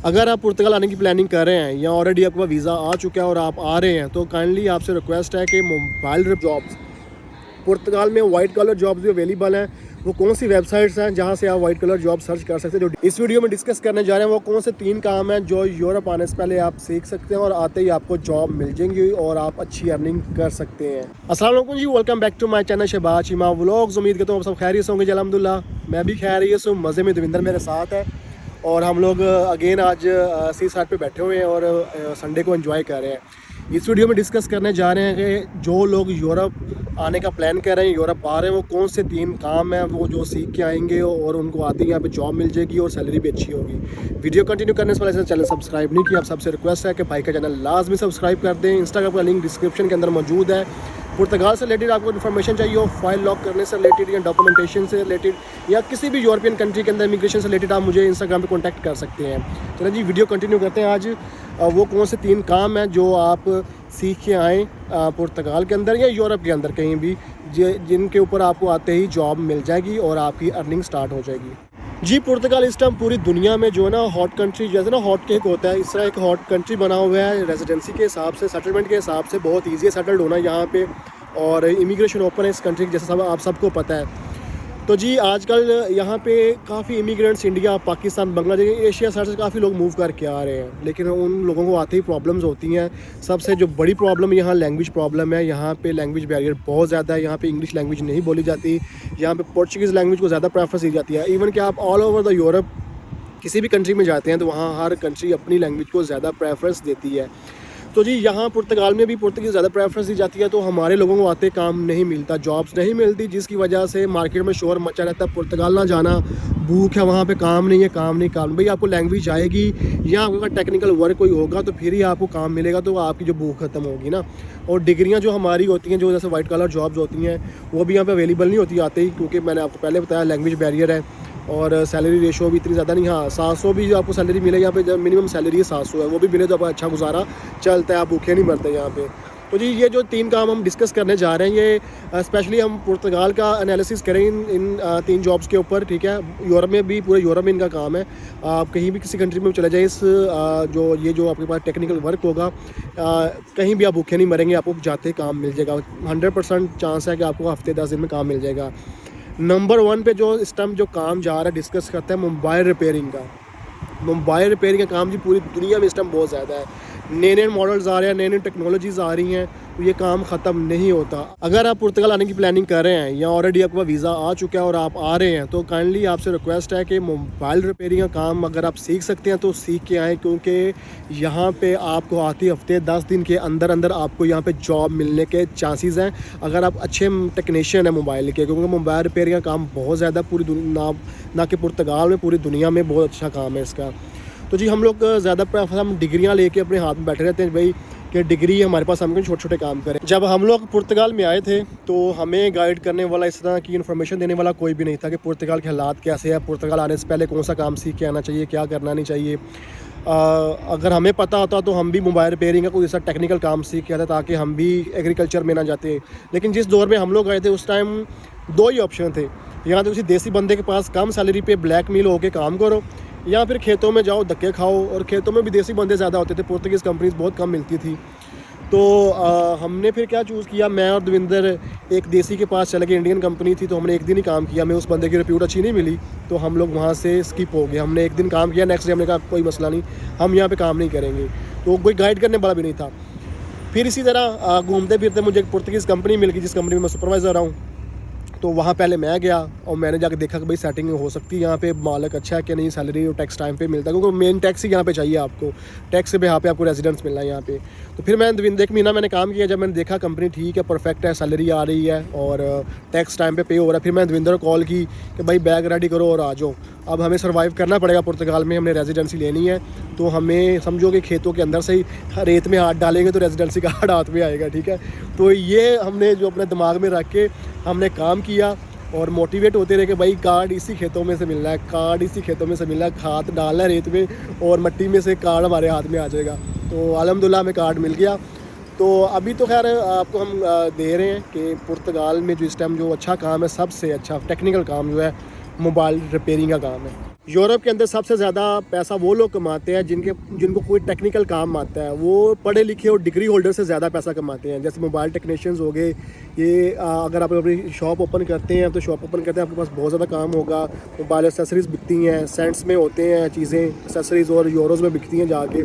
अगर आप पुर्तगाल आने की प्लानिंग कर रहे हैं या ऑलरेडी आपका वीज़ा आ चुका है और आप आ रहे हैं तो काइंडली आपसे रिक्वेस्ट है कि मोबाइल जॉब्स पुर्तगाल में वाइट कलर जॉब्स भी अवेलेबल हैं। वो कौन सी वेबसाइट्स हैं जहां से आप वाइट कलर जॉब सर्च कर सकते हैं। जो इस वीडियो में डिस्कस करने जा रहे हैं वो कौन से 3 काम हैं जो यूरोप आने से पहले आप सीख सकते हैं और आते ही आपको जॉब मिल जाएंगी और आप अच्छी अर्निंग कर सकते हैं। अस्सलाम वालेकुम जी, welcome back to my channel Shahbaz Cheema vlogs. उम्मीद करता हूँ आप सब खैरियत से होंगे। अल्हम्दुलिल्लाह मैं भी खैरियत से हूँ, मज़े में। दविंदर मेरे साथ है और हम लोग अगेन आज सी साइड पे बैठे हुए हैं और संडे को एंजॉय कर रहे हैं। इस वीडियो में डिस्कस करने जा रहे हैं कि जो लोग यूरोप आने का प्लान कर रहे हैं, यूरोप आ रहे हैं, वो कौन से 3 काम हैं वो जो सीख के आएंगे और उनको आते ही यहाँ पे जॉब मिल जाएगी और सैलरी भी अच्छी होगी। वीडियो कंटिन्यू करने से पहले चैनल सब्सक्राइब नहीं किया, आप सबसे रिक्वेस्ट है कि भाई का चैनल लाजमी सब्सक्राइब कर दें। इंस्टाग्राम का लिंक डिस्क्रिप्शन के अंदर मौजूद है। पुर्तगाल से रिलेटेड आपको इन्फॉर्मेशन चाहिए हो, फाइल लॉक करने से रिलेटेड या डॉक्यूमेंटेशन से रिलेटेड या किसी भी यूरोपियन कंट्री के अंदर इमिग्रेशन से रिलेटेड, आप मुझे इंस्टाग्राम पे कांटेक्ट कर सकते हैं। चलिए जी वीडियो कंटिन्यू करते हैं। आज वो कौन से 3 काम हैं जो आप सीख के आएँ पुर्तगाल के अंदर या यूरोप के अंदर कहीं भी, जिनके ऊपर आपको आते ही जॉब मिल जाएगी और आपकी अर्निंग स्टार्ट हो जाएगी। जी पुर्तगाल इस टाइम पूरी दुनिया में जो है ना हॉट कंट्री, जैसे ना हॉट केक होता है, इस तरह एक हॉट कंट्री बना हुआ है। रेजिडेंसी के हिसाब से, सेटलमेंट के हिसाब से बहुत ईजी है सेटल्ड होना यहाँ पे और इमिग्रेशन ओपन है इस कंट्री की, जैसे आप सबको पता है। तो जी आजकल यहाँ पे काफ़ी immigrants India, Pakistan, Bangladesh, Asia side से काफ़ी लोग मूव करके आ रहे हैं, लेकिन उन लोगों को आते ही प्रॉब्लम्स होती हैं। सबसे जो बड़ी प्रॉब्लम यहाँ लैंग्वेज प्रॉब्लम है। यहाँ पे लैंग्वेज बैरियर बहुत ज़्यादा है। यहाँ पे इंग्लिश लैंग्वेज नहीं बोली जाती, यहाँ पे पोर्चुगीज़ लैंग्वेज को ज़्यादा प्रेफरेंस दी जाती है। इवन कि आप ऑल ओवर द यूरोप किसी भी कंट्री में जाते हैं तो वहाँ हर कंट्री अपनी लैंग्वेज को ज़्यादा प्रेफरेंस देती है। तो जी यहाँ पुर्तगाल में भी पुर्तगाली ज़्यादा प्रेफरेंस दी जाती है, तो हमारे लोगों को आते काम नहीं मिलता, जॉब्स नहीं मिलती, जिसकी वजह से मार्केट में शोर मचा रहता है। पुर्तगाल ना जाना, भूख है वहाँ पे, काम नहीं है, काम नहीं, काम भाई। आपको लैंग्वेज आएगी या आपका टेक्निकल वर्क कोई होगा तो फिर ही आपको काम मिलेगा, तो आपकी जो भूख ख़त्म होगी ना। और डिग्रियाँ जो हमारी होती हैं, जो जैसे वाइट कलर जॉब्स होती हैं, वो भी यहाँ पे अवेलेबल नहीं होती आते ही, क्योंकि मैंने आपको पहले बताया लैंग्वेज बैरियर है और सैलरी रेशो भी इतनी ज़्यादा नहीं। हाँ 700 भी जो आपको सैलरी मिले यहाँ पे, जब मिनिमम सैलरी है 700 है, वो भी मिले तो आपका अच्छा गुजारा चलता है, आप भूखे नहीं मरते यहाँ पे। तो जी ये जो 3 काम हम डिस्कस करने जा रहे हैं, ये स्पेशली हम पुर्तगाल का एनालिसिस करें इन 3 जॉब्स के ऊपर, ठीक है। यूरोप में भी, पूरे यूरोप में इनका काम है। आप कहीं भी किसी कंट्री में चले जाए, इस जो आपके पास टेक्निकल वर्क होगा, कहीं भी आप भूखे नहीं मरेंगे, आपको जाते काम मिल जाएगा। 100% चांस है कि आपको हफ्ते 10 दिन में काम मिल जाएगा। नंबर 1 पे जो इस टाइम जो काम जा रहा है, डिस्कस करते हैं मोबाइल रिपेयरिंग का। मोबाइल रिपेयरिंग का काम जी पूरी दुनिया में इस टाइम बहुत ज़्यादा है। नए नए मॉडल्स आ रहे हैं, नई नई टेक्नोलॉजीज़ आ रही हैं, तो ये काम ख़त्म नहीं होता। अगर आप पुर्तगाल आने की प्लानिंग कर रहे हैं या ऑलरेडी आपका वीज़ा आ चुका है और आप आ रहे हैं तो काइंडली आपसे रिक्वेस्ट है कि मोबाइल रिपेयरिंग का काम अगर आप सीख सकते हैं तो सीख के आएँ, क्योंकि यहाँ पे आपको आते हफ्ते 10 दिन के अंदर अंदर आपको यहाँ पे जॉब मिलने के चांसेस हैं, अगर आप अच्छे टेक्नीशियन हैं मोबाइल के। क्योंकि मोबाइल रिपेयरिंग का काम बहुत ज़्यादा पूरी ना कि पुर्तगाल में, पूरी दुनिया में बहुत अच्छा काम है इसका। तो जी हम लोग ज़्यादा हम डिग्रियाँ लेके अपने हाथ में बैठे रहते हैं भाई कि डिग्री हमारे पास, हम छोटे छोटे काम करें। जब हम लोग पुर्तगाल में आए थे तो हमें गाइड करने वाला, इस तरह की इन्फॉर्मेशन देने वाला कोई भी नहीं था कि पुर्तगाल के हालात कैसे है, पुर्तगाल आने से पहले कौन सा काम सीख के आना चाहिए, क्या करना नहीं चाहिए। अगर हमें पता होता तो हम भी मोबाइल रिपेयरिंग का कोई ऐसा टेक्निकल काम सीख के आते ताकि हम भी एग्रीकल्चर में ना जाते। लेकिन जिस दौर में हम लोग गए थे उस टाइम 2 ही ऑप्शन थे, या तो किसी देसी बंदे के पास कम सैलरी पे ब्लैक मिल होके काम करो, या फिर खेतों में जाओ धक्के खाओ। और खेतों में भी देसी बंदे ज़्यादा होते थे, पुर्तगीज़ कंपनीज बहुत कम मिलती थी। तो हमने फिर क्या चूज़ किया, मैं और दविंदर एक देसी के पास चले गए, इंडियन कंपनी थी, तो हमने एक दिन ही काम किया। हमें उस बंदे की रिप्यूट अच्छी नहीं मिली तो हम लोग वहाँ से स्किप हो गए। हमने एक दिन काम किया, नेक्स्ट डे हमने कहा कोई मसला नहीं, हम यहाँ पे काम नहीं करेंगे। तो कोई गाइड करने वाला भी नहीं था। फिर इसी तरह घूमते फिरते मुझे एक पुर्तगीज़ कंपनी मिल गई, जिस कंपनी में मैं सुपरवाइज़र रहा हूँ। तो वहाँ पहले मैं गया और मैंने जाकर देखा कि भाई सेटिंग हो सकती है यहाँ पे, मालिक अच्छा है कि नहीं, सैलरी और टैक्स टाइम पे मिलता है, क्योंकि मेन टैक्स ही यहाँ पे चाहिए आपको, टैक्स के यहाँ पे आपको रेजिडेंस मिलना है यहाँ पे। तो फिर मैं 1 महीना मैंने काम किया। जब मैंने देखा कंपनी ठीक है, परफेक्ट है, सैलरी आ रही है और टैक्स टाइम पे हो रहा है, फिर मैं दविंदर को कॉल की कि भाई बैग रेडी करो और आ जाओ। अब हमें सर्वाइव करना पड़ेगा पुर्तगाल में, हमने रेजिडेंसी लेनी है। तो हमें समझो कि खेतों के अंदर से ही रेत में हाथ डालेंगे तो रेजिडेंसी कार्ड हाथ में आएगा, ठीक है। तो ये हमने जो अपने दिमाग में रख के हमने काम किया और मोटिवेट होते रहे कि भाई कार्ड इसी खेतों में से मिलना है, कार्ड इसी खेतों में से मिलना है, हाथ डालना है रेत में और मट्टी में से कार्ड हमारे हाथ में आ जाएगा। तो अल्हम्दुलिल्लाह हमें कार्ड मिल गया। तो अभी तो खैर आपको हम दे रहे हैं कि पुर्तगाल में जो इस टाइम जो अच्छा काम है, सबसे अच्छा टेक्निकल काम जो है मोबाइल रिपेयरिंग का काम है। यूरोप के अंदर सबसे ज़्यादा पैसा वो लोग कमाते हैं जिनको कोई टेक्निकल काम आता है, वो पढ़े लिखे और डिग्री होल्डर से ज़्यादा पैसा कमाते हैं। जैसे मोबाइल टेक्नीशियंस हो गए, ये अगर आप अपनी शॉप ओपन करते हैं तो शॉप ओपन करते हैं, आपके पास बहुत ज़्यादा काम होगा। मोबाइल एसेसरीज़ बिकती हैं, सेंट्स में होते हैं चीज़ें, एसेसरीज़ और यूरोज़ में बिकती हैं जाके।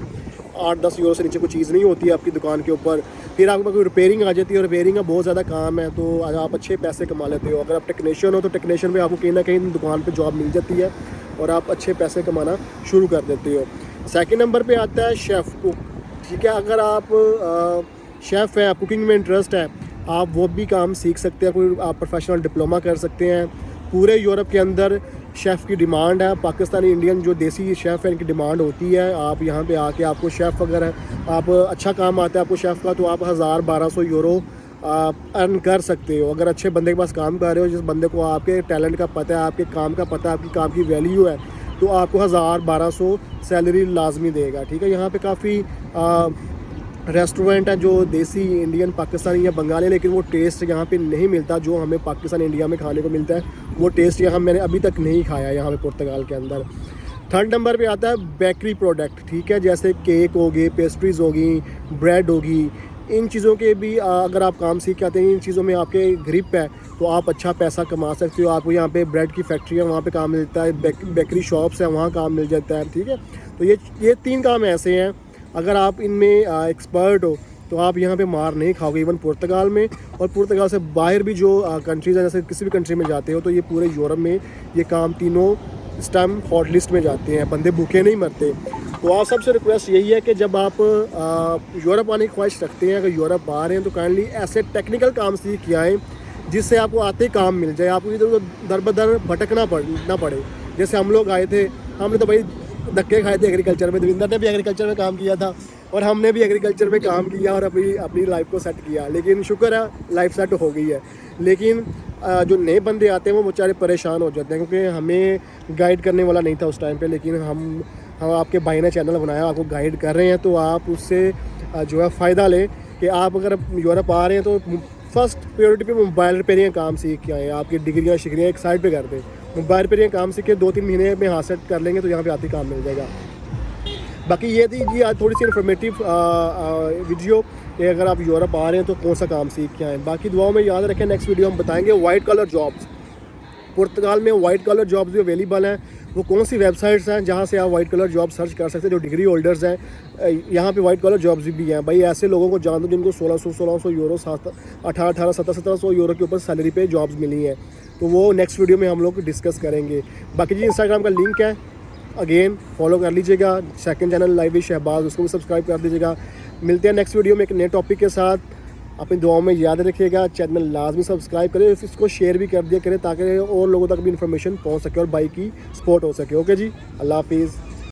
8-10 यूरो से नीचे कोई चीज़ नहीं होती है आपकी दुकान के ऊपर। फिर आपके पास कोई रिपेयरिंग आ जाती है, और रिपेयरिंग का बहुत ज़्यादा काम है, तो आप अच्छे पैसे कमा लेते हो। अगर आप टेक्नीशियन हो तो टेक्नीशियन में आपको कहीं ना कहीं दुकान पे जॉब मिल जाती है और आप अच्छे पैसे कमाना शुरू कर देते हो। सेकंड नंबर पे आता है शेफ़ कुक, ठीक है। अगर आप शेफ़ हैं, कुकिंग में इंटरेस्ट है, आप वो भी काम सीख सकते हैं, कोई आप प्रोफेशनल डिप्लोमा कर सकते हैं। पूरे यूरोप के अंदर शेफ़ की डिमांड है। पाकिस्तानी इंडियन जो देसी शेफ़ है, इनकी डिमांड होती है। आप यहाँ पे आके आपको शेफ़ अगर आप अच्छा काम आता है आपको शेफ़ का, तो आप 1000-1200 यूरो अर्न कर सकते हो। अगर अच्छे बंदे के पास काम कर रहे हो, जिस बंदे को आपके टैलेंट का पता है, आपके काम का पता है, आपकी काम की वैल्यू है, तो आपको 1000-1200 सैलरी लाजमी देगा, ठीक है। यहाँ पे काफ़ी रेस्टोरेंट हैं जो देसी इंडियन, पाकिस्तानी या बंगाली, लेकिन वो टेस्ट यहाँ पे नहीं मिलता जो हमें पाकिस्तान इंडिया में खाने को मिलता है। वो टेस्ट यहाँ मैंने अभी तक नहीं खाया यहाँ पे पुर्तगाल के अंदर। थर्ड नंबर पे आता है बेकरी प्रोडक्ट, ठीक है। जैसे केक हो गए, पेस्ट्रीज़ होगी, ब्रेड होगी, इन चीज़ों के भी अगर आप काम सीख के आते हैं, इन चीज़ों में आपके ग्रिप है, तो आप अच्छा पैसा कमा सकते हो। आपको यहाँ पे ब्रेड की फैक्ट्री है, वहाँ पे काम मिलता है। बेकरी शॉप्स हैं, वहाँ काम मिल जाता है, ठीक है। तो ये 3 काम ऐसे हैं, अगर आप इनमें एक्सपर्ट हो तो आप यहाँ पे मार नहीं खाओगे। इवन पुर्तगाल में और पुर्तगाल से बाहर भी जो कंट्रीज़ हैं, जैसे किसी भी कंट्री में जाते हो तो ये पूरे यूरोप में ये काम तीनों इस टाइम हॉट लिस्ट में जाते हैं, बंदे भूखे नहीं मरते। तो आप सबसे रिक्वेस्ट यही है कि जब आप यूरोप आने की ख्वाहिश रखते हैं, अगर यूरोप आ रहे हैं, तो काइंडली ऐसे टेक्निकल काम सीख के आएँ जिससे आपको आते काम मिल जाए, आपको इधर उधर दर बदर भटकना ना पड़े। जैसे हम लोग आए थे, हमने तो भाई धक्के खाए थे एग्रीकल्चर में। दविंदर ने भी एग्रीकल्चर में काम किया था और हमने भी एग्रीकल्चर में काम किया और अपनी लाइफ को सेट किया, लेकिन शुक्र है लाइफ सेट हो गई है। लेकिन जो नए बंदे आते हैं वो बेचारे परेशान हो जाते हैं, क्योंकि हमें गाइड करने वाला नहीं था उस टाइम पे। लेकिन हम आपके भाई ने चैनल बनाया, आपको गाइड कर रहे हैं, तो आप उससे जो है फ़ायदा लें कि आप अगर यूरोप आ रहे हैं तो फर्स्ट प्रायोरिटी पे मोबाइल रिपेयरिंग काम सीख के आए। आपकी डिग्रियाँ शिग्रियाँ एक साइड पे कर दें, मोबाइल रिपेयरिंग काम सीख के 2-3 महीने में हाथ सेट कर लेंगे तो यहाँ पे आते काम मिल जाएगा। बाकी ये थी जी आज थोड़ी सी इन्फॉर्मेटिव वीडियो कि अगर आप यूरोप आ रहे हैं तो कौन सा काम सीख के आएँ। बाकी दुआओं में याद रखें, नेक्स्ट वीडियो हम बताएंगे वाइट कलर जॉब्स। पुर्तगाल में वाइट कलर जॉब्स भी अवेलेबल हैं, वो कौन सी वेबसाइट्स हैं जहाँ से आप वाइट कलर जॉब सर्च कर सकते हैं। जो डिग्री होल्डर्स हैं, यहाँ पे वाइट कलर जॉब्स भी हैं। भाई ऐसे लोगों को जान दो जिनको 1600 यूरो, 1800 1700 यूरो के ऊपर सैलरी पे जॉब्स मिली हैं, तो वो नेक्स्ट वीडियो में हम लोग डिस्कस करेंगे। बाकी जी इंस्टाग्राम का लिंक है, अगेन फॉलो कर लीजिएगा। सेकंड चैनल लाइव शहबाज, उसको भी सब्सक्राइब कर दीजिएगा। मिलते हैं नेक्स्ट वीडियो में एक नए टॉपिक के साथ। अपनी दुआओं में याद रखिएगा, चैनल लाजमी सब्सक्राइब करें, इसको शेयर भी कर दिया करें ताकि और लोगों तक भी इन्फॉर्मेशन पहुंच सके और बाइक की सपोर्ट हो सके। ओके जी, अल्लाह हाफिज़।